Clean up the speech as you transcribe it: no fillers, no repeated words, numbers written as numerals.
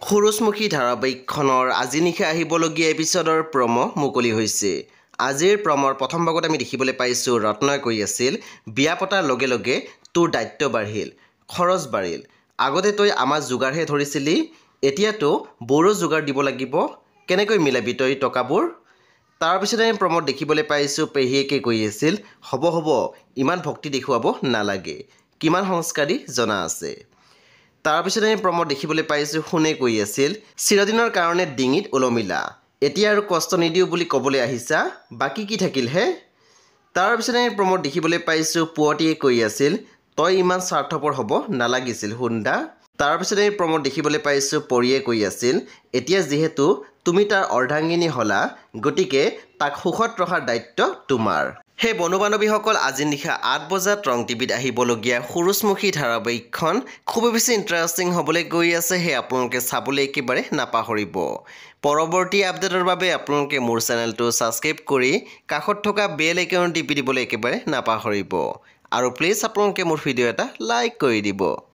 সূৰুজমুখী ধাৰাবাহিকখনৰ আজি নিশা আহিবলগীয়া এপিছডৰ প্ৰমো মুকলি হৈছে। আজিৰ প্ৰমৰ প্ৰথম ভাগত আমি দেখিবলৈ পাইছোঁ ৰত্নই কৈ আছিল, বিয়া পতাৰ লগে লগে তোৰ দায়িত্ব বাঢ়িল, খৰচ বাঢ়িল। আগতে তই আমাৰ যোগাৰহে ধৰিছিলি, এতিয়াতো বড়ো যোগাৰ দিব লাগিব, কেনেকৈ মিলাবি তই টকাবোৰ? তাৰপিছত আমি প্ৰমত দেখিবলৈ পাইছোঁ পেহীয়েকে কৈ আছিল, হ'ব হ'ব ইমান ভক্তি দেখুৱাব নালাগে, কিমান সংস্কাৰী জনা আছে। তাৰপিছত আমি প্ৰমত দেখিবলৈ পাইছোঁ সোণে কৈ আছিল, চিৰদিনৰ কাৰণে ডিঙিত ওলমিলা, এতিয়া আৰু কষ্ট নিদিওঁ বুলি ক'বলৈ আহিছা, বাকী কি থাকিল হে? তাৰপিছত আমি প্ৰমত দেখিবলৈ পাইছোঁ পুৱতীয়ে কৈ আছিল, তই ইমান স্বাৰ্থপৰ হ'ব নালাগিছিল সোণদা। তাৰপিছত আমি প্ৰমত দেখিবলৈ পাইছোঁ পৰিয়ে কৈ আছিল, এতিয়া যিহেতু তুমি তাৰ অৰ্ধাংগিনী হ'লা, গতিকে তাক সুখত ৰখাৰ দায়িত্ব তোমাৰ। সেই বন্ধু বান্ধৱীসকল, আজি নিশা 8 বজাত ৰং টিভিত আহিবলগীয়া সূৰুজমুখী ধাৰাবাহিকখন খুবেই বেছি ইণ্টাৰেষ্টিং হ'বলৈ গৈ আছে, সেই আপোনালোকে চাবলৈ একেবাৰে নাপাহৰিব। পৰৱৰ্তী আপডেটৰ বাবে আপোনালোকে মোৰ চেনেলটো ছাবস্ক্ৰাইব কৰি কাষত থকা বেল আইকন টিপি দিবলৈ একেবাৰে নাপাহৰিব। আৰু প্লিজ আপোনালোকে মোৰ ভিডিঅ' এটা লাইক কৰি দিব।